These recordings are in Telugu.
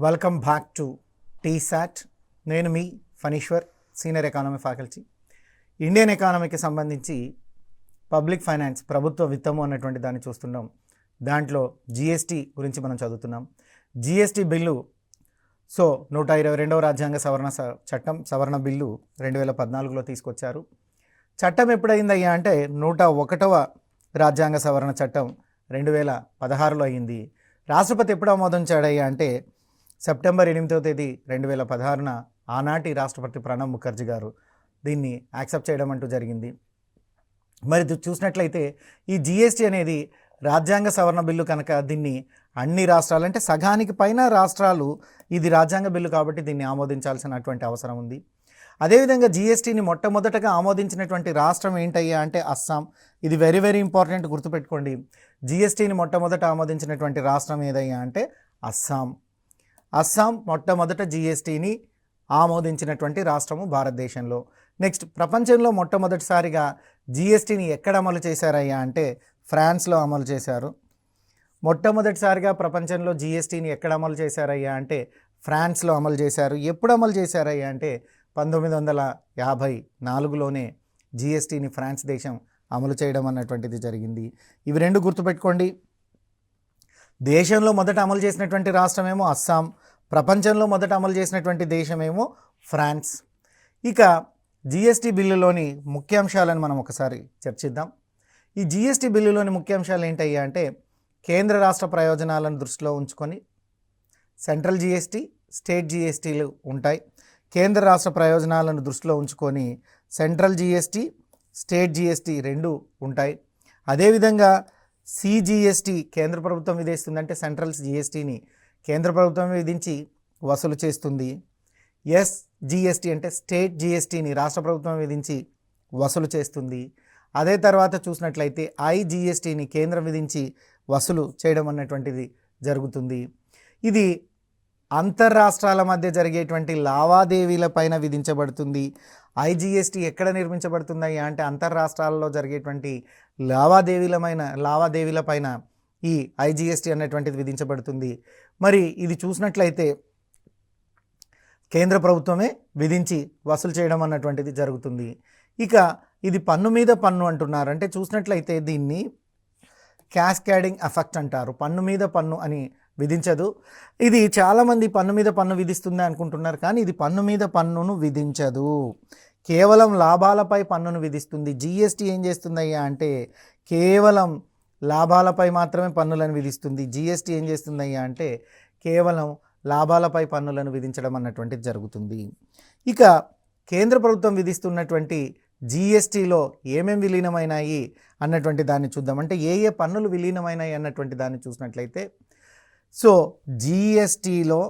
Welcome back to TSAT. నేను మీ Phaneeswar, senior economy faculty. Indian ఎకానమీకి సంబంధించి పబ్లిక్ ఫైనాన్స్, ప్రభుత్వ విత్తము అన్నటువంటి దాన్ని చూస్తున్నాం. దాంట్లో జిఎస్టీ గురించి మనం చదువుతున్నాం. జిఎస్టీ బిల్లు 122వ రాజ్యాంగ సవరణ బిల్లు 2014లో తీసుకొచ్చారు. చట్టం ఎప్పుడైందయ్యా అంటే 101వ రాజ్యాంగ సవరణ చట్టం 2016లో అయింది. రాష్ట్రపతి ఎప్పుడు ఆమోదించాడయ్యా అంటే సెప్టెంబర్ 8వ తేదీ 2016న ఆనాటి రాష్ట్రపతి ప్రణబ్ ముఖర్జీ గారు దీన్ని యాక్సెప్ట్ చేయడం అంటూ జరిగింది. మరి చూసినట్లయితే ఈ జిఎస్టీ అనేది రాజ్యాంగ సవరణ బిల్లు కనుక దీన్ని అన్ని రాష్ట్రాలు, అంటే సగానికి పైన రాష్ట్రాలు ఇది రాజ్యాంగ బిల్లు కాబట్టి దీన్ని ఆమోదించాల్సినటువంటి అవసరం ఉంది. అదేవిధంగా జిఎస్టీని మొట్టమొదటగా ఆమోదించినటువంటి రాష్ట్రం ఏంటయ్యా అంటే అస్సాం. ఇది వెరీ వెరీ ఇంపార్టెంట్, గుర్తుపెట్టుకోండి. జిఎస్టీని మొట్టమొదట ఆమోదించినటువంటి రాష్ట్రం ఏదయ్యా అంటే అస్సాం. అస్సాం మొట్టమొదట జిఎస్టీని ఆమోదించినటువంటి రాష్ట్రము భారతదేశంలో. నెక్స్ట్, ప్రపంచంలో మొట్టమొదటిసారిగా జిఎస్టీని ఎక్కడ అమలు చేశారయ్యా అంటే ఫ్రాన్స్లో అమలు చేశారు. మొట్టమొదటిసారిగా ప్రపంచంలో జిఎస్టీని ఎక్కడ అమలు చేశారయ్యా అంటే ఫ్రాన్స్లో అమలు చేశారు. ఎప్పుడు అమలు చేశారయ్యా అంటే 1954లోనే జిఎస్టీని ఫ్రాన్స్ దేశం అమలు చేయడం అన్నటువంటిది జరిగింది. ఇవి రెండు గుర్తుపెట్టుకోండి. దేశంలో మొదట అమలు చేసినటువంటి రాష్ట్రమేమో అస్సాం, ప్రపంచంలో మొదట అమలు చేసినటువంటి దేశమేమో ఫ్రాన్స్. ఇక జిఎస్టీ బిల్లులోని ముఖ్యాంశాలను మనం ఒకసారి చర్చిద్దాం. ఈ జిఎస్టీ బిల్లులోని ముఖ్యాంశాలు ఏంటయ్యా అంటే కేంద్ర రాష్ట్ర ప్రయోజనాలను దృష్టిలో ఉంచుకొని సెంట్రల్ జిఎస్టీ, స్టేట్ జిఎస్టీలు ఉంటాయి. కేంద్ర రాష్ట్ర ప్రయోజనాలను దృష్టిలో ఉంచుకొని సెంట్రల్ జిఎస్టీ, స్టేట్ జిఎస్టీ రెండు ఉంటాయి. అదేవిధంగా సిజిఎస్టీ కేంద్ర ప్రభుత్వం విధిస్తుందంటే సెంట్రల్ జిఎస్టీని కేంద్ర ప్రభుత్వం విధించి వసూలు చేస్తుంది. ఎస్జిఎస్టీ అంటే స్టేట్ జిఎస్టీని రాష్ట్ర ప్రభుత్వం విధించి వసూలు చేస్తుంది. అదే తర్వాత చూసినట్లయితే ఐజిఎస్టీని కేంద్రం విధించి వసూలు చేయడం అన్నటువంటిది జరుగుతుంది. ఇది అంతర్రాష్ట్రాల మధ్య జరిగేటువంటి లావాదేవీలపైన విధించబడుతుంది. ఐజిఎస్టీ ఎక్కడ నిర్మించబడుతుందయ్యా అంటే అంతర్రాష్ట్రాలలో జరిగేటువంటి లావాదేవీలపైన ఈ ఐజిఎస్టీ అనేటువంటిది విధించబడుతుంది. మరి ఇది చూసినట్లయితే కేంద్ర ప్రభుత్వమే విధించి వసూలు చేయడం అన్నటువంటిది జరుగుతుంది. ఇక ఇది పన్ను మీద పన్ను అంటున్నారు. అంటే చూసినట్లయితే దీన్ని క్యాస్కేడింగ్ ఎఫెక్ట్ అంటారు. పన్ను మీద పన్ను అని విధించదు. ఇది చాలామంది పన్ను మీద పన్ను విధిస్తుంది అనుకుంటున్నారు, కానీ ఇది పన్ను మీద పన్నును విధించదు, కేవలం లాభాలపై పన్నును విధిస్తుంది. జిఎస్టీ ఏం చేస్తుందయ్యా అంటే కేవలం లాభాలపై మాత్రమే పన్నులను విధిస్తుంది. జిఎస్టీ ఏం చేస్తుందయ్యా అంటే కేవలం లాభాలపై పన్నులను విధించడం అన్నటువంటిది జరుగుతుంది. ఇక కేంద్ర ప్రభుత్వం విధిస్తున్నటువంటి జిఎస్టీలో ఏమేమి విలీనమైనాయి అన్నటువంటి దాన్ని చూద్దాం. అంటే ఏ ఏ పన్నులు విలీనమైనాయి అన్నటువంటి దాన్ని చూసినట్లయితే జిఎస్టీలో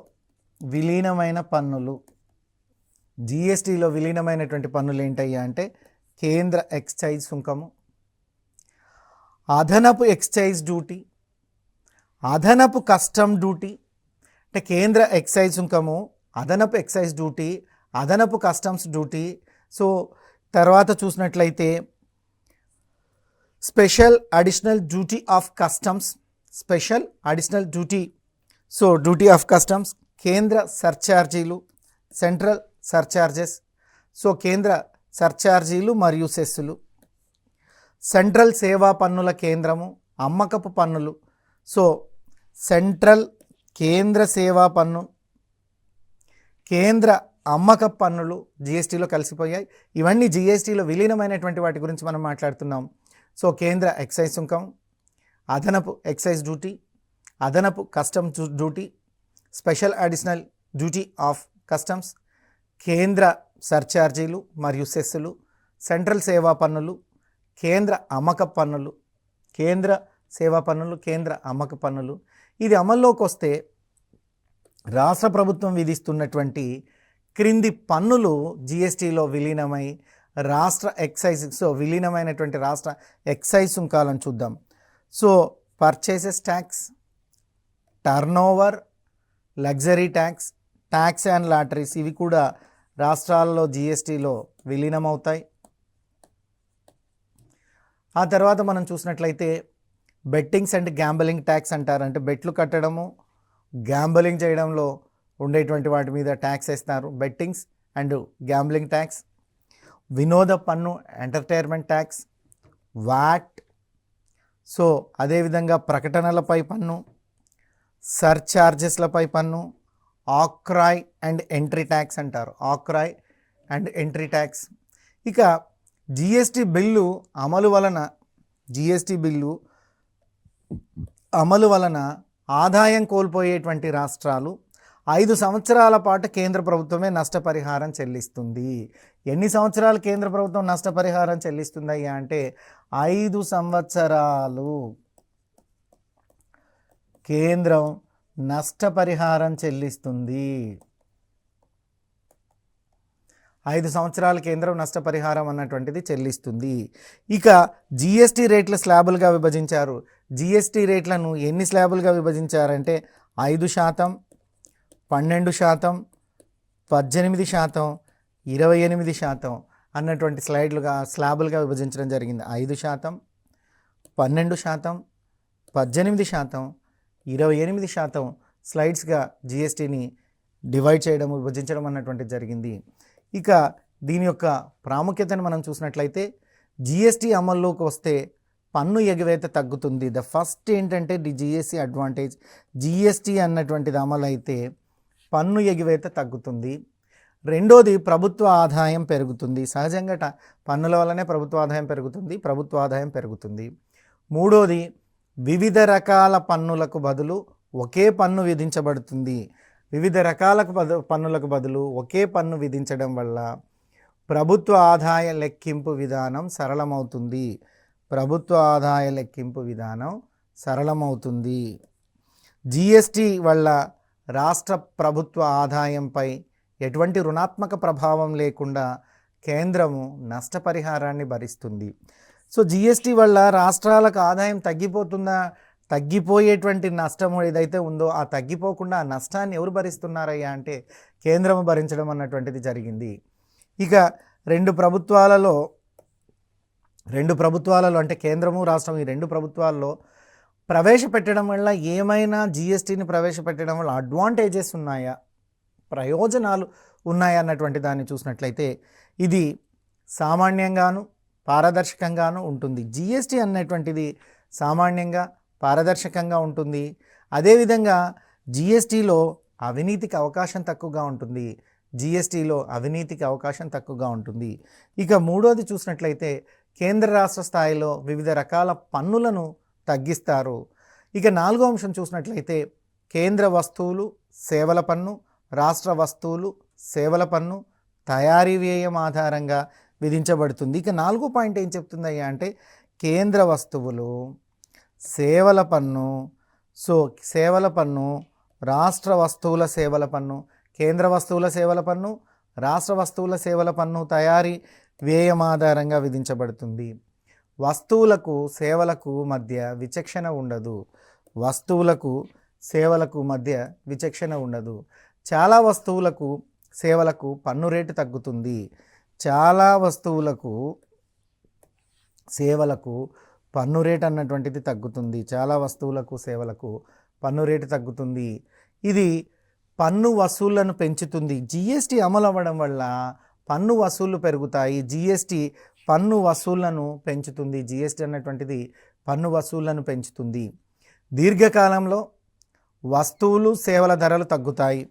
విలీనమైనటువంటి పన్నులు ఏంటయ్యా అంటే కేంద్ర ఎక్సైజ్ సుంకము, అదనపు ఎక్సైజ్ డ్యూటీ, అదనపు కస్టమ్ డ్యూటీ. అంటే కేంద్ర ఎక్సైజ్ సుంకము, అదనపు ఎక్సైజ్ డ్యూటీ, అదనపు కస్టమ్స్ డ్యూటీ. తర్వాత చూసినట్లయితే special additional duty of customs, duty of customs, కేంద్ర సర్ఛార్జీలు, సెంట్రల్ సర్ఛార్జెస్. కేంద్ర సర్ఛార్జీలు మరియు సెస్సులు, సెంట్రల్ సేవా పన్నుల కేంద్రము, అమ్మకపు పన్నులు. సెంట్రల్ కేంద్ర సేవా పన్ను, కేంద్ర అమ్మకపు పన్నులు జిఎస్టీలో కలిసిపోయాయి. ఇవన్నీ జిఎస్టీలో విలీనమైనటువంటి వాటి గురించి మనం మాట్లాడుతున్నాం. కేంద్ర ఎక్సైజ్ సుంకం, అదనపు ఎక్సైజ్ డ్యూటీ, అదనపు customs duty, special additional duty of customs, కేంద్ర సర్ఛార్జీలు మరియు సెస్సులు, సెంట్రల్ సేవా పన్నులు, కేంద్ర అమ్మకపు పన్నులు, కేంద్ర సేవా పన్నులు, కేంద్ర అమ్మకపు పన్నులు. ఇది అమల్లోకి వస్తే రాష్ట్ర ప్రభుత్వం విధిస్తున్నటువంటి క్రింది పన్నులు జిఎస్టీలో విలీనమై రాష్ట్ర ఎక్సైజ్ విలీనమైనటువంటి రాష్ట్ర ఎక్సైజ్ సుంకాలను చూద్దాం. Purchases tax, turnover, luxury tax, tax and lotteries ఇవి కూడా రాష్ట్రాల్లో జిఎస్టీలో విలీనమవుతాయి. ఆ తర్వాత మనం చూసినట్లయితే బెట్టింగ్స్ అండ్ గ్యాంబలింగ్ ట్యాక్స్ అంటారు. అంటే బెట్లు కట్టడము, గ్యాంబలింగ్ చేయడంలో ఉండేటువంటి వాటి మీద ట్యాక్స్ వేస్తారు. బెట్టింగ్స్ అండ్ గ్యాంబ్లింగ్ ట్యాక్స్, వినోద పన్ను, ఎంటర్టైన్మెంట్ ట్యాక్స్, వాట్. సో అదేవిధంగా ప్రకటనలపై పన్ను, సర్చార్జెస్లపై పన్ను, ఆక్రాయ్ అండ్ ఎంట్రీ ట్యాక్స్ అంటారు. ఆక్రాయ్ అండ్ ఎంట్రీ ట్యాక్స్. ఇక జిఎస్టీ బిల్లు అమలు వలన ఆదాయం కోల్పోయేటువంటి రాష్ట్రాలు 5 సంవత్సరాల పాటు కేంద్ర ప్రభుత్వమే నష్టపరిహారం చెల్లిస్తుంది. ఎన్ని సంవత్సరాలు కేంద్ర ప్రభుత్వం నష్టపరిహారం చెల్లిస్తుందయ్యా అంటే 5 సంవత్సరాలు కేంద్రం నష్టపరిహారం చెల్లిస్తుంది. 5 సంవత్సరాలు కేంద్రం నష్టపరిహారం అన్నటువంటిది చెల్లిస్తుంది. ఇక జిఎస్టీ రేట్ల స్లాబులుగా విభజించారు. జిఎస్టీ రేట్లను ఎన్ని స్లాబులుగా విభజించారంటే 5%, 12%, 18%, 28% అన్నటువంటి స్లాబులుగా విభజించడం జరిగింది. 5%, 12%, 18%, 28% స్లైడ్స్గా జిఎస్టీని డివైడ్ చేయడం, విభజించడం అన్నటువంటిది జరిగింది. ఇక దీని యొక్క ప్రాముఖ్యతను మనం చూసినట్లయితే జిఎస్టీ అమల్లోకి వస్తే పన్ను ఎగవేత తగ్గుతుంది. ద ఫస్ట్ ఏంటంటే జిఎస్టీ అడ్వాంటేజ్. జిఎస్టీ అన్నటువంటిది అమలు అయితే పన్ను ఎగవేత తగ్గుతుంది. రెండోది ప్రభుత్వ ఆదాయం పెరుగుతుంది. సహజంగా పన్నుల వల్లనే ప్రభుత్వ ఆదాయం పెరుగుతుంది. మూడోది వివిధ రకాల పన్నులకు బదులు ఒకే పన్ను విధించబడుతుంది. వివిధ రకాల పన్నులకు బదులు ఒకే పన్ను విధించడం వల్ల ప్రభుత్వ ఆదాయ లెక్కింపు విధానం సరళమవుతుంది. జిఎస్టీ వల్ల రాష్ట్ర ప్రభుత్వ ఆదాయంపై ఎటువంటి రుణాత్మక ప్రభావం లేకుండా కేంద్రము నష్టపరిహారాన్ని భరిస్తుంది. సో జిఎస్టీ వల్ల రాష్ట్రాలకు ఆదాయం తగ్గిపోయేటువంటి నష్టం ఏదైతే ఉందో ఆ తగ్గిపోకుండా ఆ నష్టాన్ని ఎవరు భరిస్తున్నారయ్యా అంటే కేంద్రము భరించడం అన్నటువంటిది జరిగింది. ఇక రెండు ప్రభుత్వాలలో అంటే కేంద్రము రాష్ట్రం ఈ రెండు ప్రభుత్వాల్లో ప్రవేశపెట్టడం వల్ల ఏమైనా జిఎస్టీని ప్రవేశపెట్టడం వల్ల అడ్వాంటేజెస్ ఉన్నాయా, ప్రయోజనాలు ఉన్నాయా అన్నటువంటి దాన్ని చూసినట్లయితే ఇది సామాన్యంగాను పారదర్శకంగాను ఉంటుంది. జిఎస్టీ అన్నటువంటిది ఉంటుంది. పారదర్శకంగా ఉంటుంది. అదేవిధంగా జిఎస్టీలో అవినీతికి అవకాశం తక్కువగా ఉంటుంది. ఇక మూడోది చూసినట్లయితే కేంద్ర రాష్ట్ర స్థాయిలో వివిధ రకాల పన్నులను తగ్గిస్తారు. ఇక నాలుగో అంశం చూసినట్లయితే కేంద్ర వస్తువులు సేవల పన్ను, రాష్ట్ర వస్తువులు సేవల పన్ను తయారీ వ్యయం ఆధారంగా విధించబడుతుంది. ఇక నాలుగో పాయింట్ ఏం చెప్తుందయ్యా అంటే కేంద్ర వస్తువులు సేవల పన్ను, సేవల పన్ను, రాష్ట్ర వస్తువుల సేవల పన్ను, కేంద్ర వస్తువుల సేవల పన్ను, రాష్ట్ర వస్తువుల సేవల పన్ను తయారీ వ్యయం ఆధారంగా విధించబడుతుంది. వస్తువులకు సేవలకు మధ్య విచక్షణ ఉండదు. చాలా వస్తువులకు సేవలకు పన్ను రేటు తగ్గుతుంది. పన్ను రేటు అన్నటువంటిది తగ్గుతుంది. ఇది పన్ను వసూళ్లను పెంచుతుంది. జిఎస్టీ అమలు అవ్వడం వల్ల పన్ను వసూళ్లు పెరుగుతాయి. జిఎస్టీ పన్ను వసూళ్లను పెంచుతుంది. దీర్ఘకాలంలో వస్తువులు సేవల ధరలు తగ్గుతాయి.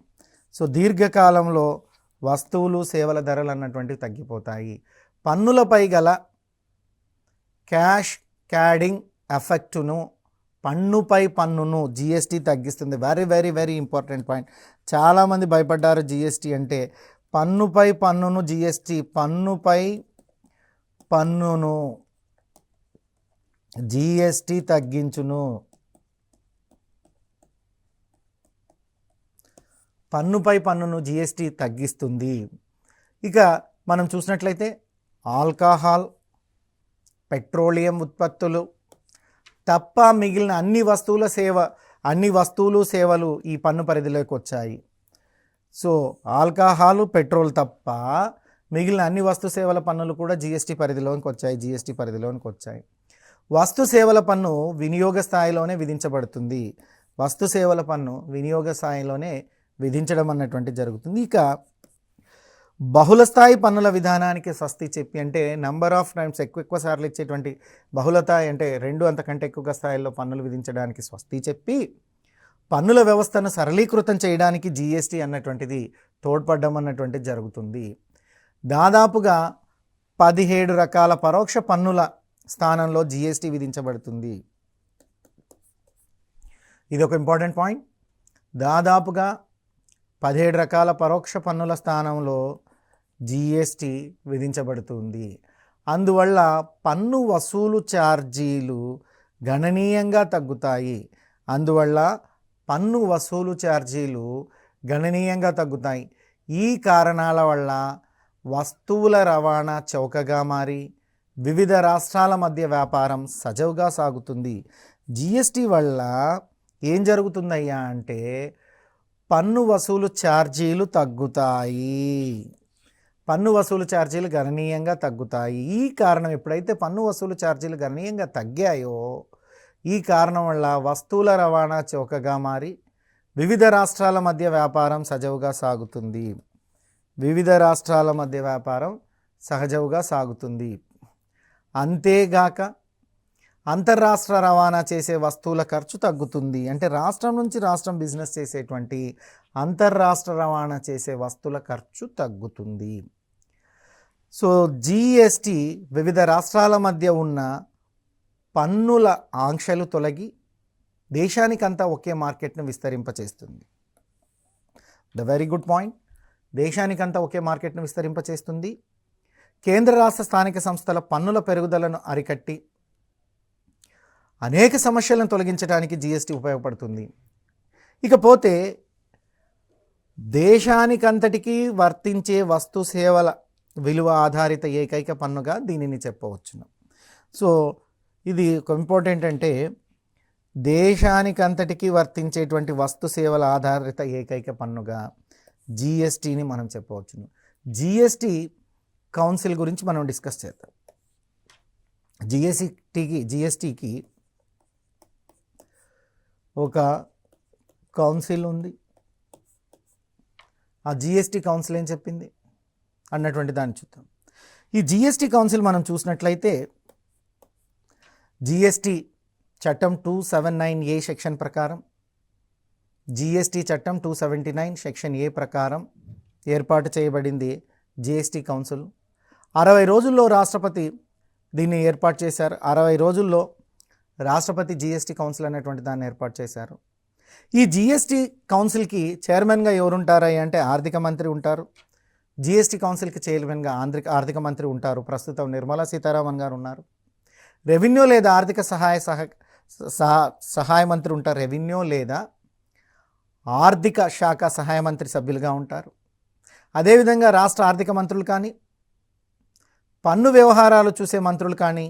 దీర్ఘకాలంలో వస్తువులు సేవల ధరలు అన్నటువంటివి తగ్గిపోతాయి. పన్నులపై గల క్యాష్ క్యాడింగ్ ఎఫెక్టును పన్నును జిఎస్టీ తగ్గిస్తుంది. Very very very important point. చాలామంది భయపడ్డారు జిఎస్టీ అంటే. పన్నుపై పన్నును జిఎస్టీ తగ్గించును. పన్నుపై పన్నును జిఎస్టీ తగ్గిస్తుంది. ఇక మనం చూసినట్లయితే ఆల్కహాల్, పెట్రోలియం ఉత్పత్తులు తప్ప మిగిలిన అన్ని వస్తువులు సేవలు ఈ పన్ను పరిధిలోకి వచ్చాయి. ఆల్కహాల్, పెట్రోల్ తప్ప మిగిలిన అన్ని వస్తు సేవల పన్నులు కూడా జిఎస్టీ పరిధిలోకి వచ్చాయి. వస్తు సేవల పన్ను వినియోగ స్థాయిలోనే విధించబడుతుంది. విధించడం అన్నటువంటి జరుగుతుంది. ఇక బహుళస్థాయి పన్నుల విధానానికి స్వస్తి చెప్పి, అంటే నెంబర్ ఆఫ్ టైమ్స్ ఎక్కువ సార్లు ఇచ్చేటువంటి బహుళత అంటే 2 అంతకంటే ఎక్కువ స్థాయిల్లో పన్నులు విధించడానికి స్వస్తి చెప్పి పన్నుల వ్యవస్థను సరళీకృతం చేయడానికి జిఎస్టీ అన్నటువంటిది తోడ్పడడం అన్నటువంటిది జరుగుతుంది. దాదాపుగా 17 రకాల పరోక్ష పన్నుల స్థానంలో జిఎస్టీ విధించబడుతుంది. ఇది ఒక ఇంపార్టెంట్ పాయింట్. దాదాపుగా 17 రకాల పరోక్ష పన్నుల స్థానంలో జిఎస్టీ విధించబడుతుంది. అందువల్ల పన్ను వసూలు ఛార్జీలు గణనీయంగా తగ్గుతాయి. ఈ కారణాల వల్ల వస్తువుల రవాణా చౌకగా మారి వివిధ రాష్ట్రాల మధ్య వ్యాపారం సజావుగా సాగుతుంది. జిఎస్టీ వల్ల ఏం జరుగుతుందయ్యా అంటే పన్ను వసూలు ఛార్జీలు గణనీయంగా తగ్గుతాయి. ఈ కారణం ఎప్పుడైతే పన్ను వసూలు ఛార్జీలు గణనీయంగా తగ్గాయో ఈ కారణం వల్ల వస్తువుల రవాణా చౌకగా మారి వివిధ రాష్ట్రాల మధ్య వ్యాపారం సజావుగా సాగుతుంది. అంతేగాక అంతర్రాష్ట్ర రవాణా చేసే వస్తువుల ఖర్చు తగ్గుతుంది. అంటే రాష్ట్రం నుంచి రాష్ట్రం బిజినెస్ చేసేటువంటి అంతర్రాష్ట్ర రవాణా చేసే వస్తువుల ఖర్చు తగ్గుతుంది. సో జిఎస్టీ వివిధ రాష్ట్రాల మధ్య ఉన్న పన్నుల ఆంక్షలు తొలగి దేశానికంతా ఒకే మార్కెట్ను విస్తరింపచేస్తుంది. The very good point. దేశానికంతా ఒకే మార్కెట్ను విస్తరింపచేస్తుంది. కేంద్ర రాష్ట్ర స్థానిక సంస్థల పన్నుల పెరుగుదలను అరికట్టి అనేక సమస్యలను తొలగించడానికి జిఎస్టీ ఉపయోగపడుతుంది. ఇకపోతే దేశానికంతటికీ వర్తించే వస్తు సేవల విలువ ఆధారిత ఏకైక పన్నుగా దీనిని చెప్పవచ్చును. సో ఇది ఒక ఇంపార్టెంట్, అంటే దేశానికంతటికీ వర్తించేటువంటి వస్తు సేవల ఆధారిత ఏకైక పన్నుగా జిఎస్టీని మనం చెప్పవచ్చును. జిఎస్టీ కౌన్సిల్ గురించి మనం డిస్కస్ చేద్దాం. జిఎస్టీకి ఒక కౌన్సిల్ ఉంది. ఆ జిఎస్టీ కౌన్సిల్ ఏం చెప్పింది అన్నటువంటి దాన్ని చూద్దాం. ఈ జిఎస్టీ కౌన్సిల్ మనం చూసినట్లయితే జిఎస్టీ చట్టం 279A సెక్షన్ ప్రకారం, జిఎస్టీ చట్టం 279 సెక్షన్ ఏ ప్రకారం ఏర్పాటు చేయబడింది జిఎస్టీ కౌన్సిల్. 60 రోజుల్లో రాష్ట్రపతి దీన్ని ఏర్పాటు చేశారు. 60 రోజుల్లో రాష్ట్రపతి జిఎస్టీ కౌన్సిల్ అనేటువంటి దాన్ని ఏర్పాటు చేశారు. ఈ జిఎస్టీ కౌన్సిల్కి చైర్మన్గా ఎవరుంటారా అంటే ఆర్థిక మంత్రి ఉంటారు. జిఎస్టీ కౌన్సిల్కి చైర్మన్గా ఆర్థిక మంత్రి ఉంటారు. ప్రస్తుతం నిర్మలా సీతారామన్ గారు ఉన్నారు. రెవెన్యూ లేదా ఆర్థిక సహాయ మంత్రి ఉంటారు. రెవెన్యూ లేదా ఆర్థిక శాఖ సహాయ మంత్రి సభ్యులుగా ఉంటారు. అదేవిధంగా రాష్ట్ర ఆర్థిక మంత్రులు కానీ పన్ను వ్యవహారాలు చూసే మంత్రులు కానీ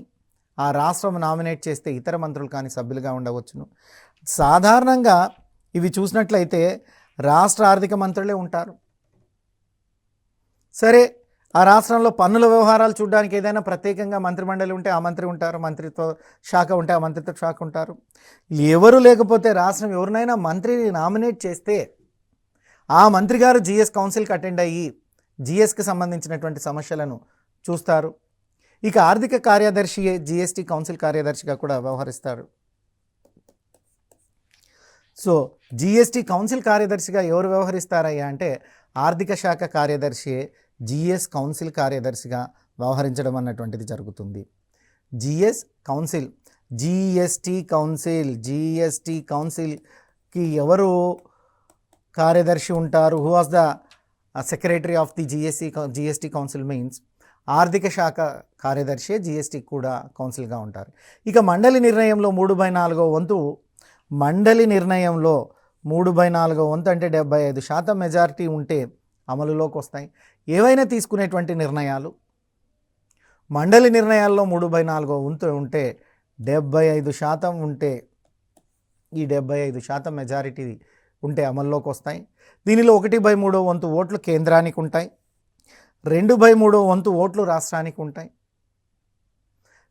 ఆ రాష్ట్రం నామినేట్ చేస్తే ఇతర మంత్రులు కానీ సభ్యులుగా ఉండవచ్చును. సాధారణంగా ఇవి చూసినట్లయితే రాష్ట్ర ఆర్థిక మంత్రులే ఉంటారు. సరే, ఆ రాష్ట్రంలో పన్నుల వ్యవహారాలు చూడడానికి ఏదైనా ప్రత్యేకంగా మంత్రిమండలి ఉంటే ఆ మంత్రి ఉంటారు, మంత్రిత్వ శాఖ ఉంటే ఆ మంత్రిత్వ శాఖ ఉంటారు. ఎవరు లేకపోతే రాష్ట్రం ఎవరినైనా మంత్రిని నామినేట్ చేస్తే ఆ మంత్రి గారు జిఎస్ కౌన్సిల్కి అటెండ్ అయ్యి జిఎస్కి సంబంధించినటువంటి సమస్యలను చూస్తారు. ఇక ఆర్థిక కార్యదర్శి జిఎస్టీ కౌన్సిల్ కార్యదర్శిగా కూడా వ్యవహరిస్తారు. సో జిఎస్టీ కౌన్సిల్ కార్యదర్శిగా ఎవరు వ్యవహరిస్తారయ్యా అంటే ఆర్థిక శాఖ కార్యదర్శి జిఎస్ కౌన్సిల్ కార్యదర్శిగా వ్యవహరించడం అన్నటువంటిది జరుగుతుంది. జిఎస్టీ కౌన్సిల్కి ఎవరు కార్యదర్శి ఉంటారు? Who was the secretary of the GST council means ఆర్థిక శాఖ కార్యదర్శి జిఎస్టీ కూడా కౌన్సిల్గా ఉంటారు. ఇక మండలి నిర్ణయంలో 3/4 వంతు అంటే 75% మెజారిటీ ఉంటే అమలులోకి వస్తాయి. ఏవైనా తీసుకునేటువంటి నిర్ణయాలు మండలి నిర్ణయాల్లో 3/4 వంతు ఉంటే 75% ఉంటే ఈ 75% మెజారిటీ ఉంటే అమల్లోకి వస్తాయి. దీనిలో 1/3 వంతు ఓట్లు కేంద్రానికి ఉంటాయి, 2/3 వంతు ఓట్లు రాష్ట్రానికి ఉంటాయి.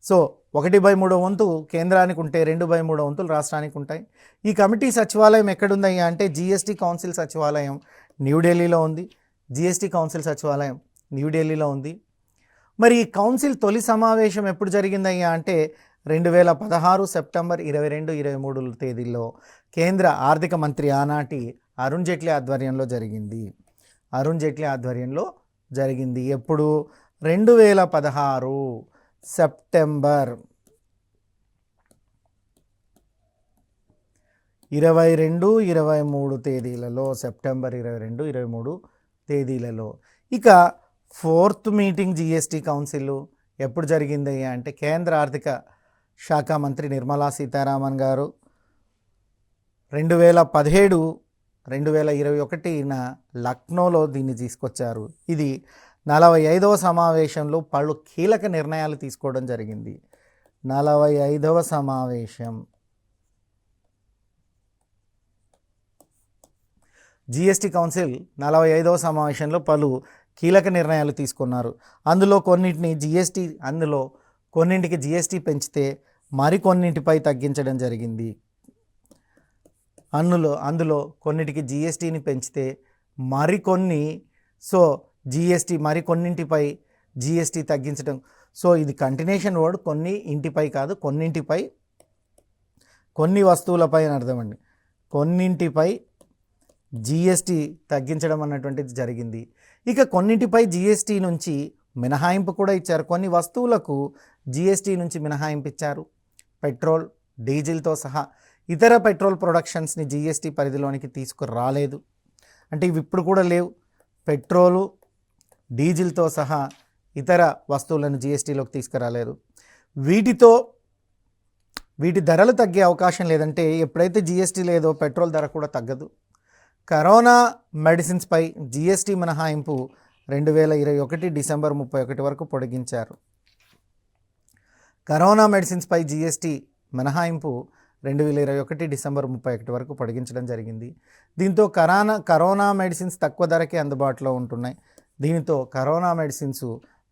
సో 1/3 వంతు కేంద్రానికి ఉంటే 2/3 వంతులు రాష్ట్రానికి ఉంటాయి. ఈ కమిటీ సచివాలయం ఎక్కడుందయ్యా అంటే జిఎస్టీ కౌన్సిల్ సచివాలయం న్యూఢిల్లీలో ఉంది. జిఎస్టీ కౌన్సిల్ సచివాలయం న్యూఢిల్లీలో ఉంది. మరి ఈ కౌన్సిల్ తొలి సమావేశం ఎప్పుడు జరిగిందయ్యా అంటే 2016 సెప్టెంబర్ 22, 23 తేదీల్లో కేంద్ర ఆర్థిక మంత్రి ఆనాటి అరుణ్ జైట్లీ ఆధ్వర్యంలో జరిగింది. అరుణ్ జైట్లీ ఆధ్వర్యంలో జరిగింది. ఎప్పుడు? 2016 సెప్టెంబర్ 22, 23 తేదీలలో, సెప్టెంబర్ 22, 23 తేదీలలో. ఇక 4th మీటింగ్ జిఎస్టీ కౌన్సిల్ ఎప్పుడు జరిగింది అంటే కేంద్ర ఆర్థిక శాఖ మంత్రి నిర్మలా సీతారామన్ గారు 2017, 2021న లక్నోలో దీన్ని తీసుకొచ్చారు. ఇది 45వ సమావేశంలో పలు కీలక నిర్ణయాలు తీసుకోవడం జరిగింది. 45వ సమావేశం జిఎస్టీ కౌన్సిల్ 45వ సమావేశంలో పలు కీలక నిర్ణయాలు తీసుకున్నారు. అందులో కొన్నింటికి జిఎస్టీ పెంచితే మరికొన్నింటిపై తగ్గించడం జరిగింది. అందులో కొన్నిటికి జిఎస్టీని పెంచితే మరికొన్నింటిపై జిఎస్టీ తగ్గించడం. సో ఇది కంటిన్యూషన్ వర్డ్. కొన్ని ఇంటిపై కాదు, కొన్నింటిపై, కొన్ని వస్తువులపై అని అర్థం అండి. కొన్నింటిపై జిఎస్టీ తగ్గించడం అన్నటువంటిది జరిగింది. ఇక కొన్నింటిపై జిఎస్టీ నుంచి మినహాయింపు కూడా ఇచ్చారు. కొన్ని వస్తువులకు జిఎస్టీ నుంచి మినహాయింపు ఇచ్చారు. పెట్రోల్, డీజిల్తో సహా ఇతర పెట్రోల్ ప్రొడక్షన్స్ని జిఎస్టీ పరిధిలోనికి తీసుకురాలేదు. అంటే ఇవి ఇప్పుడు కూడా లేవు. పెట్రోలు, డీజిల్తో సహా ఇతర వస్తువులను జిఎస్టీలోకి తీసుకురాలేరు. వీటి ధరలు తగ్గే అవకాశం లేదంటే ఎప్పుడైతే జిఎస్టీ లేదో పెట్రోల్ ధర కూడా తగ్గదు. కరోనా మెడిసిన్స్పై జిఎస్టీ మినహాయింపు 2021 డిసెంబర్ 31 వరకు పొడిగించారు. కరోనా మెడిసిన్స్పై జిఎస్టీ మినహాయింపు 2021 డిసెంబర్ 31 వరకు పొడిగించడం జరిగింది. దీంతో కరోనా మెడిసిన్స్ తక్కువ ధరకే అందుబాటులో ఉంటున్నాయి. దీనితో కరోనా మెడిసిన్స్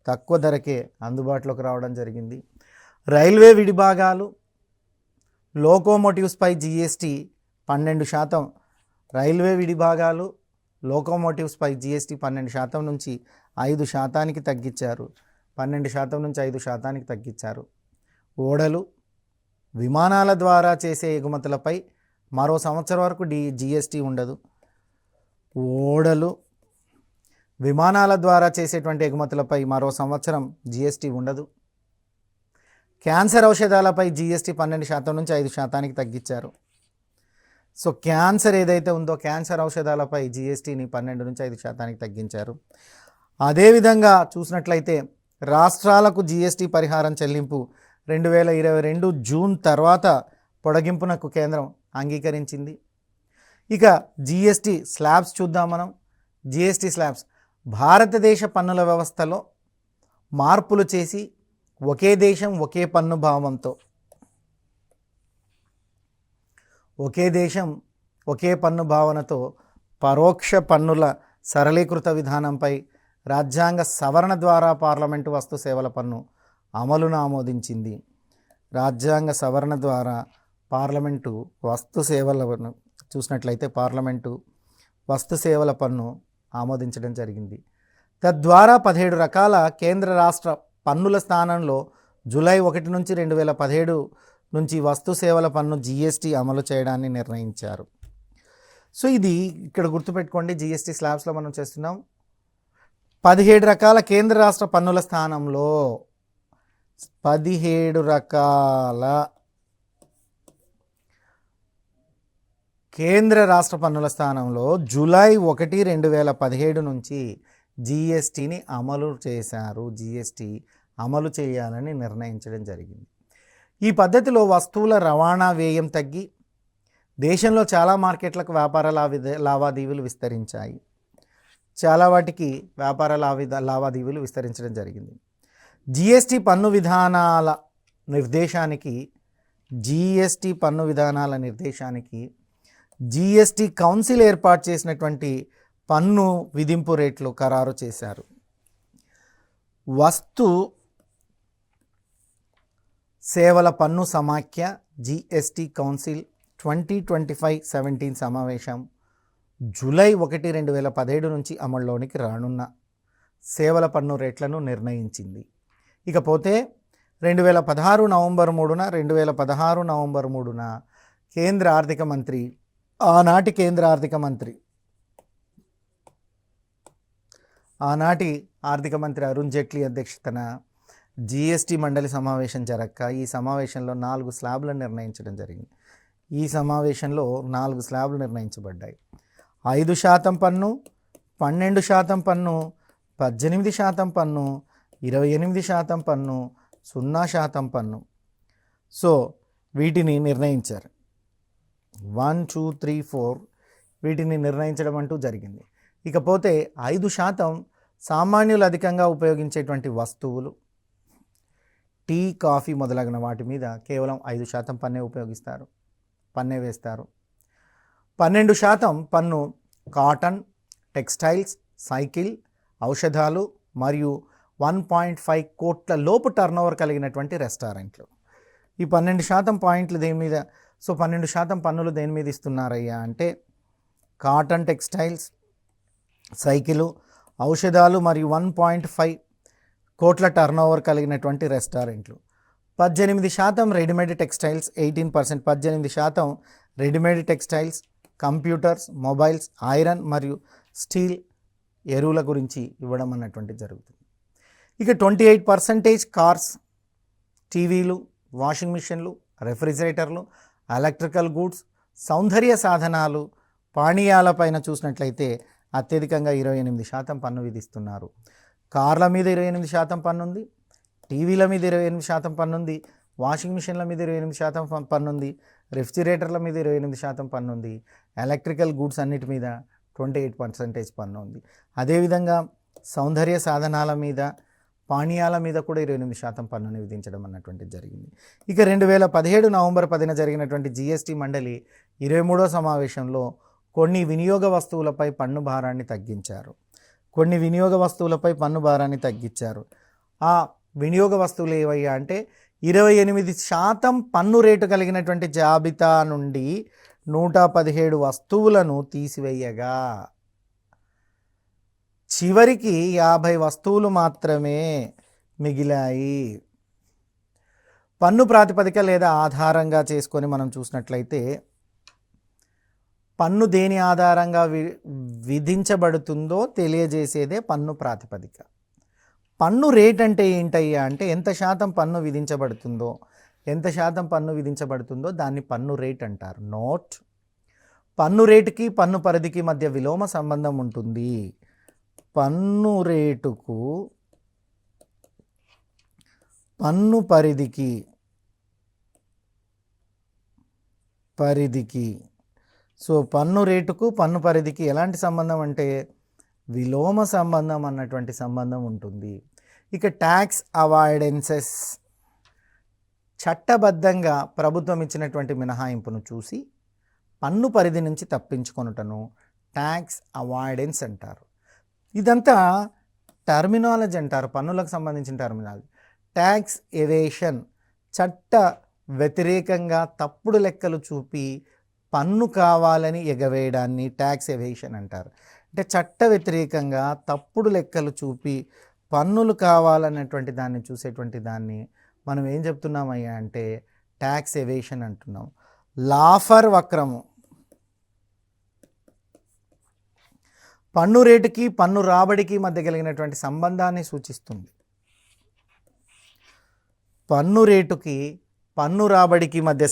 తక్కువ ధరకే అందుబాటులోకి రావడం జరిగింది. రైల్వే విడిభాగాలు, లోకోమోటివ్స్పై జిఎస్టీ 12%. రైల్వే విడిభాగాలు, లోకోమోటివ్స్పై జిఎస్టీ 12% నుంచి 5% తగ్గించారు. 12% నుంచి 5% తగ్గించారు. ఓడలు, విమానాల ద్వారా చేసే ఎగుమతులపై మరో సంవత్సరం వరకు జిఎస్టీ ఉండదు. ఓడలు, విమానాల ద్వారా చేసేటువంటి ఎగుమతులపై మరో సంవత్సరం జిఎస్టీ ఉండదు. క్యాన్సర్ ఔషధాలపై జిఎస్టీ 12% నుంచి 5% తగ్గించారు. సో క్యాన్సర్ ఏదైతే ఉందో క్యాన్సర్ ఔషధాలపై జిఎస్టీని 12 నుంచి 5% తగ్గించారు. అదేవిధంగా చూసినట్లయితే రాష్ట్రాలకు జిఎస్టీ పరిహారం చెల్లింపు 2022 జూన్ తర్వాత పొడిగింపునకు కేంద్రం అంగీకరించింది. ఇక జిఎస్టీ స్లాబ్స్ చూద్దాం మనం. జిఎస్టీ స్లాబ్స్ భారతదేశ పన్నుల వ్యవస్థలో మార్పులు చేసి ఒకే దేశం ఒకే పన్ను భావంతో, ఒకే దేశం ఒకే పన్ను భావనతో పరోక్ష పన్నుల సరళీకృత విధానంపై రాజ్యాంగ సవరణ ద్వారా పార్లమెంటు వస్తు సేవల పన్ను అమలును ఆమోదించింది. రాజ్యాంగ సవరణ ద్వారా పార్లమెంటు వస్తు సేవలను చూసినట్లయితే పార్లమెంటు వస్తు సేవల పన్ను ఆమోదించడం జరిగింది. తద్వారా 17 రకాల కేంద్ర రాష్ట్ర పన్నుల స్థానంలో జూలై 1 నుంచి 2017 నుంచి వస్తు సేవల పన్ను జిఎస్టీ అమలు చేయడాన్ని నిర్ణయించారు. సో ఇది ఇక్కడ గుర్తుపెట్టుకోండి. జిఎస్టీ స్లాబ్స్లో మనం చేస్తున్నాం. 17 రకాల కేంద్ర రాష్ట్ర పన్నుల స్థానంలో 17 రకాల కేంద్ర రాష్ట్ర పన్నుల స్థానంలో జూలై 1, 2017 నుంచి జిఎస్టీని అమలు చేశారు. జిఎస్టీ అమలు చేయాలని నిర్ణయించడం జరిగింది. ఈ పద్ధతిలో వస్తువుల రవాణా వ్యయం తగ్గి దేశంలో చాలా మార్కెట్లకు వ్యాపార లావాదేవీలు విస్తరించాయి. చాలా వాటికి వ్యాపార లావాదేవీలు విస్తరించడం జరిగింది. జిఎస్టీ పన్ను విధానాల నిర్దేశానికి జిఎస్టీ కౌన్సిల్ ఏర్పాటు చేసినటువంటి పన్ను విధింపు రేట్లు ఖరారు చేశారు. వస్తు సేవల పన్ను సమాఖ్య జిఎస్టి కౌన్సిల్ 2025-17 సమావేశం జూలై 1, 2017 నుంచి అమల్లోనికి రానున్న సేవల పన్ను రేట్లను నిర్ణయించింది. ఇకపోతే 2016 నవంబర్ 3న కేంద్ర ఆర్థిక మంత్రి, ఆనాటి ఆర్థిక మంత్రి అరుణ్ జైట్లీ అధ్యక్షతన జిఎస్టి మండలి సమావేశం జరగక ఈ సమావేశంలో 4 స్లాబ్లను నిర్ణయించడం జరిగింది. ఈ సమావేశంలో 4 స్లాబ్లు నిర్ణయించబడ్డాయి. 5% పన్ను, 12% పన్ను, 18% పన్ను, 28% పన్ను, 0% పన్ను. సో వీటిని నిర్ణయించారు. 1, 2, 3, 4 వీటిని నిర్ణయించడం అంటూ జరిగింది. ఇకపోతే 5% సామాన్యులు అధికంగా ఉపయోగించేటువంటి వస్తువులు, టీ, కాఫీ మొదలగిన వాటి మీద కేవలం 5% పన్నే వేస్తారు. 12% పన్ను కాటన్, టెక్స్టైల్స్, సైకిల్, ఔషధాలు మరియు 1.5 కోట్ల లోపు టర్నోవర్ కలిగినటువంటి రెస్టారెంట్లు. ఈ 12% పాయింట్లు దేని మీద, 12% పన్నులు దేని మీద ఇస్తున్నారయ్యా అంటే కాటన్, టెక్స్టైల్స్, సైకిలు, ఔషధాలు మరియు 1.5 కోట్ల టర్నోవర్ కలిగినటువంటి రెస్టారెంట్లు. 18% readymade textiles, 18% 18% readymade textiles, computers, mobiles, iron మరియు స్టీల్, ఎరువుల గురించి ఇవ్వడం అన్నటువంటిది జరుగుతుంది. ఇక 28% కార్స్, టీవీలు, వాషింగ్ మిషన్లు, రెఫ్రిజిరేటర్లు, ఎలక్ట్రికల్ గూడ్స్, సౌందర్య సాధనాలు, పానీయాలపైన చూసినట్లయితే అత్యధికంగా 28% పన్ను విధిస్తున్నారు. కార్ల మీద 28% పన్నుంది, టీవీల మీద 28% పన్నుంది, వాషింగ్ మిషన్ల మీద 28% పన్నుంది, రెఫ్రిజిరేటర్ల మీద 28% పన్నుంది, ఎలక్ట్రికల్ గూడ్స్ అన్నిటి మీద 28% పన్ను ఉంది. అదేవిధంగా సౌందర్య సాధనాల మీద, పానీయాల మీద కూడా 28% పన్నుని విధించడం అన్నటువంటిది జరిగింది. ఇక 2017 నవంబర్ 10న జరిగినటువంటి జిఎస్టి మండలి 23వ సమావేశంలో కొన్ని వినియోగ వస్తువులపై పన్ను భారాన్ని తగ్గించారు. ఆ వినియోగ వస్తువులు ఏవయ్యా అంటే 28% పన్ను రేటు కలిగినటువంటి జాబితా నుండి 117 వస్తువులను తీసివేయగా చివరికి 50 వస్తువులు మాత్రమే మిగిలాయి. పన్ను ప్రాతిపదిక లేదా ఆధారంగా చేసుకొని మనం చూసినట్లయితే పన్ను దేని ఆధారంగా విధించబడుతుందో తెలియజేసేదే పన్ను ప్రాతిపదిక. పన్ను రేట్ అంటే ఏంటయ్యా అంటే ఎంత శాతం పన్ను విధించబడుతుందో దాన్ని పన్ను రేట్ అంటారు. నోట్, పన్ను రేటుకి పన్ను పరిధికి మధ్య విలోమ సంబంధం ఉంటుంది. పన్ను రేటుకు పన్ను పరిధికి పన్ను రేటుకు పన్ను పరిధికి ఎలాంటి సంబంధం అంటే విలోమ సంబంధం అన్నటువంటి సంబంధం ఉంటుంది. ఇక ట్యాక్స్ అవాయిడెన్సెస్, చట్టబద్ధంగా ప్రభుత్వం ఇచ్చినటువంటి మినహాయింపును చూసి పన్ను పరిధి నుంచి తప్పించుకొనుటను ట్యాక్స్ అవాయిడెన్స్ అంటారు. ఇదంతా టర్మినాలజీ అంటారు, పన్నులకు సంబంధించిన టర్మినాలజీ. ట్యాక్స్ ఎవేషన్, చట్ట వ్యతిరేకంగా తప్పుడు లెక్కలు చూపి పన్ను కావాలని ఎగవేయడాన్ని ట్యాక్స్ ఎవేషన్ అంటారు. అంటే చట్ట వ్యతిరేకంగా తప్పుడు లెక్కలు చూపి పన్నులు కావాలన్నటువంటి దాన్ని చూసేటువంటి దాన్ని మనం ఏం చెప్తున్నామయ్యా అంటే ట్యాక్స్ ఎవేషన్ అంటున్నాం. లాఫర్ వక్రము, పన్ను రేటుకి పన్ను రాబడికి మధ్య కలిగినటువంటి సంబంధాన్ని సూచిస్తుంది. పన్ను రేటుకి పన్ను రాబడికి మధ్య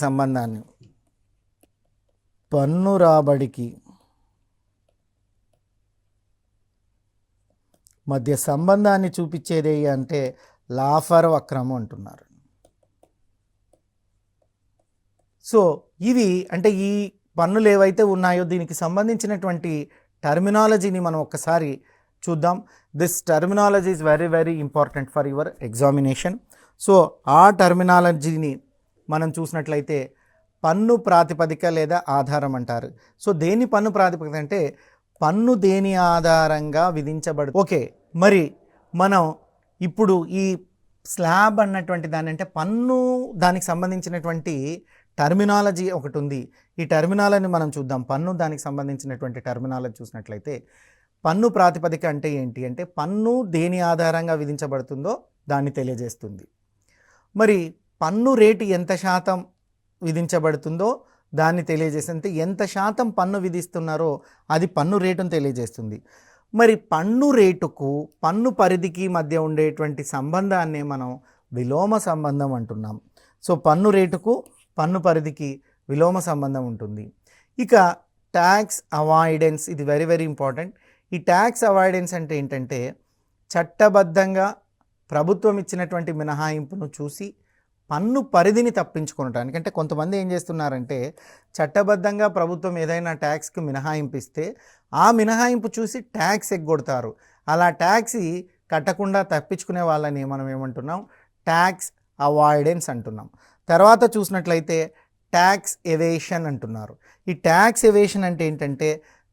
సంబంధాన్ని చూపించేది అంటే లాఫర్ వక్రము అంటున్నారు. సో ఇవి అంటే ఈ పన్నులు ఏవైతే ఉన్నాయో దీనికి సంబంధించినటువంటి టర్మినాలజీని మనం ఒక్కసారి చూద్దాం. This terminology is very very important for your examination. So ఆ టర్మినాలజీని మనం చూసినట్లయితే పన్ను ప్రాతిపదిక లేదా ఆధారం అంటారు. సో దేని పన్ను ప్రాతిపదిక అంటే పన్ను దేని ఆధారంగా విధించబడు. ఓకే, మరి మనం ఇప్పుడు ఈ స్లాబ్ అన్నటువంటి దాన్ని అంటే పన్ను దానికి సంబంధించినటువంటి టర్మినాలజీ ఒకటి ఉంది. ఈ టర్మినాలజీని మనం చూద్దాం. పన్ను దానికి సంబంధించినటువంటి టర్మినాలజీ చూసినట్లయితే పన్ను ప్రాతిపదిక అంటే ఏంటి అంటే పన్ను దేని ఆధారంగా విధించబడుతుందో దాన్ని తెలియజేస్తుంది. మరి పన్ను రేటు ఎంత శాతం విధించబడుతుందో దాన్ని తెలియజేస్తుంది. ఎంత శాతం పన్ను విధిస్తున్నారో అది పన్ను రేటును తెలియజేస్తుంది. మరి పన్ను రేటుకు పన్ను పరిధికి మధ్య ఉండేటువంటి సంబంధాన్ని మనం విలోమ సంబంధం అంటున్నాం. సో పన్ను రేటుకు పన్ను పరిధికి విలోమ సంబంధం ఉంటుంది. ఇక ట్యాక్స్ అవాయిడెన్స్, ఇది వెరీ వెరీ ఇంపార్టెంట్. ఈ ట్యాక్స్ అవాయిడెన్స్ అంటే ఏంటంటే చట్టబద్ధంగా ప్రభుత్వం ఇచ్చినటువంటి మినహాయింపును చూసి పన్ను పరిధిని తప్పించుకోవటానికి. అంటే కొంతమంది ఏం చేస్తున్నారంటే చట్టబద్ధంగా ప్రభుత్వం ఏదైనా ట్యాక్స్కి మినహాయింపు ఇస్తే ఆ మినహాయింపు చూసి ట్యాక్స్ ఎగ్గొడతారు. అలా ట్యాక్స్ కట్టకుండా తప్పించుకునే వాళ్ళని మనం ఏమంటున్నాం, ట్యాక్స్ అవాయిడెన్స్ అంటున్నాం. తర్వాత చూసినట్లయితే ట్యాక్స్ ఎవేషన్ అంటున్నారు. ఈ ట్యాక్స్ ఎవేషన్ అంటే ఏంటంటే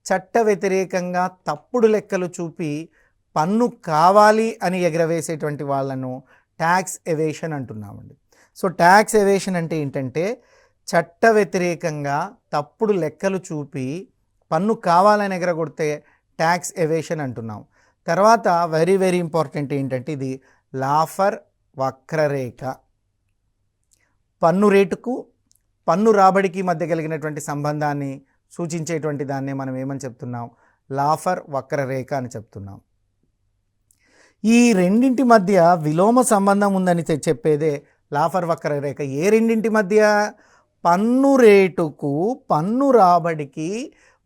చట్ట వ్యతిరేకంగా తప్పుడు లెక్కలు చూపి పన్ను కావాలి అని ఎగరవేసేటువంటి వాళ్ళను ట్యాక్స్ ఎవేషన్ అంటున్నామండి. సో ట్యాక్స్ ఎవేషన్ అంటే ఏంటంటే చట్ట వ్యతిరేకంగా తప్పుడు లెక్కలు చూపి పన్ను కావాలని ఎగరగొడితే ట్యాక్స్ ఎవేషన్ అంటున్నాం. తర్వాత వెరీ వెరీ ఇంపార్టెంట్ ఏంటంటే ఇది లాఫర్ వక్రరేఖ. పన్ను రేటుకు పన్ను రాబడికి మధ్య కలిగినటువంటి సంబంధాన్ని సూచించేటువంటి దాన్ని మనం ఏమని చెప్తున్నాం, లాఫర్ వక్రరేఖ అని చెప్తున్నాం. ఈ రెండింటి మధ్య విలోమ సంబంధం ఉందని చెప్పేదే లాఫర్ వక్రరేఖ. ఏ రెండింటి మధ్య? పన్ను రేటుకు పన్ను రాబడికి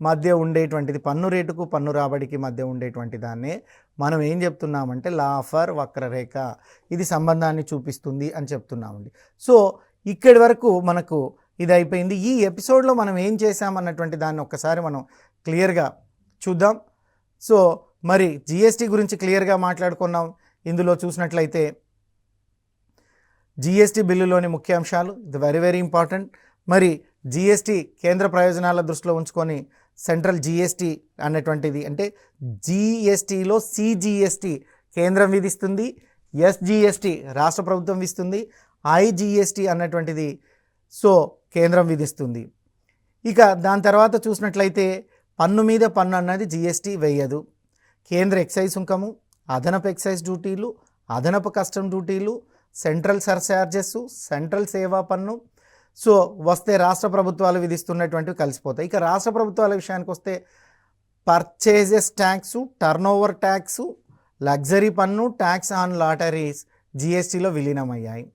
మధ్య ఉండేటువంటిది, పన్ను రేటుకు పన్ను రాబడికి మధ్య ఉండేటువంటి దాన్నే మనం ఏం చెప్తున్నామంటే లాఫర్ వక్రరేఖ. ఇది సంబంధాన్ని చూపిస్తుంది అని చెప్తున్నామండి. సో ఇక్కడి వరకు మనకు ఇది అయిపోయింది. ఈ ఎపిసోడ్లో మనం ఏం చేసామన్నటువంటి దాన్ని ఒక్కసారి మనం క్లియర్గా చూద్దాం. సో మరి జిఎస్టీ గురించి క్లియర్గా మాట్లాడుకున్నాం. ఇందులో చూసినట్లయితే జిఎస్టీ బిల్లులోని ముఖ్యాంశాలు, ఇది వెరీ వెరీ ఇంపార్టెంట్. మరి జిఎస్టీ కేంద్ర ప్రయోజనాల దృష్టిలో ఉంచుకొని సెంట్రల్ జిఎస్టీ అన్నటువంటిది అంటే జిఎస్టీలో సిజిఎస్టీ కేంద్రం విధిస్తుంది, ఎస్జిఎస్టీ రాష్ట్ర ప్రభుత్వం విధిస్తుంది, ఐజిఎస్టీ అన్నటువంటిది సో కేంద్రం విధిస్తుంది. ఇక దాని తర్వాత చూసినట్లయితే పన్ను మీద పన్ను అన్నది జిఎస్టీ వేయదు. కేంద్ర ఎక్సైజ్ సుంకము, అదనపు ఎక్సైజ్ డ్యూటీలు, అదనపు కస్టమ్ డ్యూటీలు, సెంట్రల్ సర్చార్జెస్, సెంట్రల్ సేవా పన్ను సో వస్తే రాష్ట్ర ప్రభుత్వాలు విధిస్తున్నటువంటివి కలిసిపోతాయి. ఇక రాష్ట్ర ప్రభుత్వాల విషయానికి వస్తే purchases tax, turnover tax, luxury పన్ను, ట్యాక్స్ ఆన్ లాటరీస్ జిఎస్టీలో విలీనమయ్యాయి.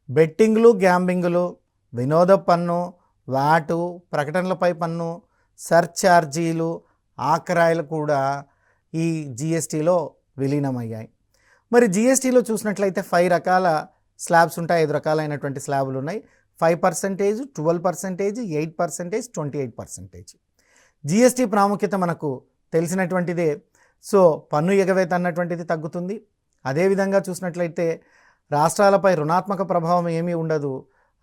బెట్టింగ్లు, గ్యాంబింగ్లు, వినోద పన్ను, వాటు, ప్రకటనలపై పన్ను, సర్ఛార్జీలు, ఆకరాయిలు కూడా ఈ జిఎస్టీలో విలీనమయ్యాయి. మరి జిఎస్టీలో చూసినట్లయితే 5 రకాల స్లాబ్స్ ఉంటాయి, 5 రకాలైనటువంటి స్లాబులు ఉన్నాయి. 5%, 12%, 8%, 28%. జిఎస్టీ ప్రాముఖ్యత మనకు తెలిసినటువంటిదే. సో పన్ను ఎగవేత అన్నటువంటిది తగ్గుతుంది. అదేవిధంగా చూసినట్లయితే రాష్ట్రాలపై రుణాత్మక ప్రభావం ఏమీ ఉండదు.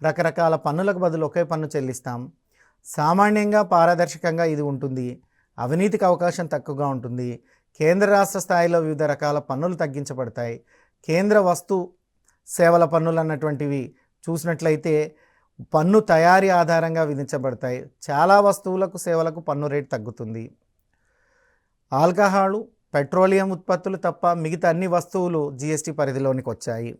రకరకాల పన్నులకు బదులు ఒకే పన్ను చెల్లిస్తాం. సామాన్యంగా పారదర్శకంగా ఇది ఉంటుంది. అవినీతికి అవకాశం తక్కువగా ఉంటుంది. కేంద్ర రాష్ట్ర స్థాయిలో వివిధ రకాల పన్నులు తగ్గించబడతాయి. కేంద్ర వస్తు సేవల పన్నులు అన్నటువంటివి చూసినట్లయితే పన్ను తయారీ ఆధారంగా విధించబడతాయి. చాలా వస్తువులకు సేవలకు పన్ను రేటు తగ్గుతుంది. ఆల్కహాలు, పెట్రోలియం ఉత్పత్తులు తప్ప మిగతా అన్ని వస్తువులు జిఎస్టీ పరిధిలోనికి వచ్చాయి.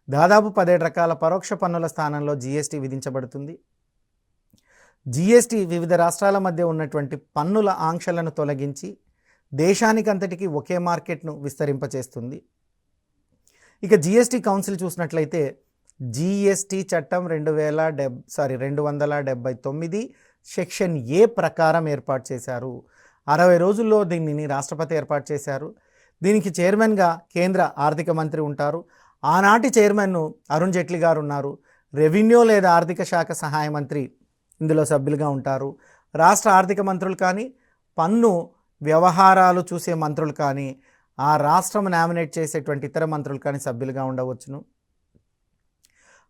దాదాపు 17 రకాల పరోక్ష పన్నుల స్థానంలో జిఎస్టీ విధించబడుతుంది. జిఎస్టీ వివిధ రాష్ట్రాల మధ్య ఉన్నటువంటి పన్నుల ఆంక్షలను తొలగించి దేశానికంతటికీ ఒకే మార్కెట్ను విస్తరింపచేస్తుంది. ఇక జిఎస్టీ కౌన్సిల్ చూసినట్లయితే జిఎస్టీ చట్టం 279 సెక్షన్ ఏ ప్రకారం ఏర్పాటు చేశారు. 60 రోజుల్లో దీనిని రాష్ట్రపతి ఏర్పాటు చేశారు. దీనికి చైర్మన్గా కేంద్ర ఆర్థిక మంత్రి ఉంటారు. ఆనాటి చైర్మన్ అరుణ్ జైట్లీ గారు ఉన్నారు. రెవెన్యూ లేదా ఆర్థిక శాఖ సహాయ మంత్రి ఇందులో సభ్యులుగా ఉంటారు. రాష్ట్ర ఆర్థిక మంత్రులు కానీ పన్ను వ్యవహారాలు చూసే మంత్రులు కానీ ఆ రాష్ట్రం నామినేట్ చేసేటువంటి ఇతర మంత్రులు కానీ సభ్యులుగా ఉండవచ్చును.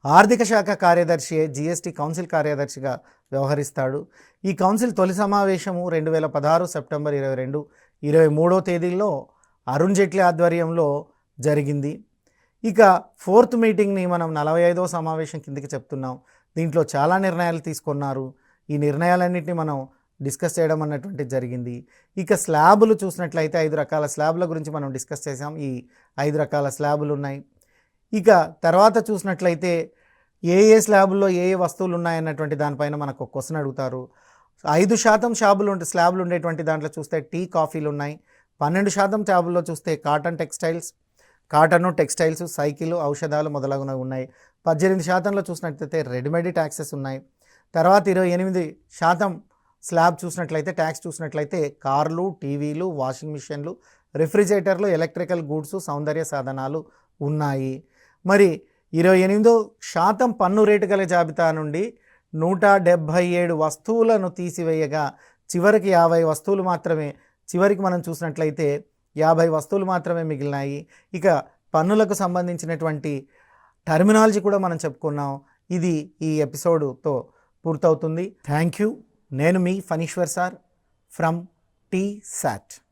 ఆర్థిక శాఖ కార్యదర్శి జిఎస్టీ కౌన్సిల్ కార్యదర్శిగా వ్యవహరిస్తాడు. ఈ కౌన్సిల్ తొలి సమావేశము 2016 సెప్టెంబర్ 22, 23 తేదీల్లో అరుణ్ జైట్లీ ఆధ్వర్యంలో జరిగింది. ఇక ఫోర్త్ మీటింగ్ని మనం 45వ సమావేశం కిందకి చెప్తున్నాం. దీంట్లో చాలా నిర్ణయాలు తీసుకున్నారు. ఈ నిర్ణయాలన్నింటినీ మనం డిస్కస్ చేయడం అన్నటువంటిది జరిగింది. ఇక స్లాబులు చూసినట్లయితే 5 రకాల స్లాబుల గురించి మనం డిస్కస్ చేసాం. ఈ 5 రకాల స్లాబులు ఉన్నాయి. ఇక తర్వాత చూసినట్లయితే ఏ స్లాబుల్లో ఏ వస్తువులు ఉన్నాయన్నటువంటి దానిపైన మనకు ఒక క్వశ్చన్ అడుగుతారు. 5% స్లాబులు ఉండేటువంటి దాంట్లో చూస్తే టీ, కాఫీలు ఉన్నాయి. 12% స్లాబుల్లో చూస్తే కాటను, టెక్స్టైల్స్, సైకిల్, ఔషధాలు మొదలగునవి ఉన్నాయి. 18%లో చూసినట్లయితే రెడీమేడ్ ట్యాక్సెస్ ఉన్నాయి. తర్వాత 28% స్లాబ్ చూసినట్లయితే ట్యాక్స్ చూసినట్లయితే కార్లు, టీవీలు, వాషింగ్ మిషన్లు, రిఫ్రిజిరేటర్లు, ఎలక్ట్రికల్ గూడ్స్, సౌందర్య సాధనాలు ఉన్నాయి. మరి 28% పన్ను రేటు గల జాబితా నుండి 177 వస్తువులను తీసివేయగా చివరికి 50 వస్తువులు మాత్రమే, చివరికి మనం చూసినట్లయితే 50 వస్తువులు మాత్రమే మిగిలినాయి. ఇక పన్నులకు సంబంధించినటువంటి టర్మినాలజీ కూడా మనం చెప్పుకున్నాం. ఇది ఈ ఎపిసోడ్తో పూర్తవుతుంది. Thank you. నేను మీ ఫణీశ్వర్ సార్ ఫ్రమ్ టీ సాట్.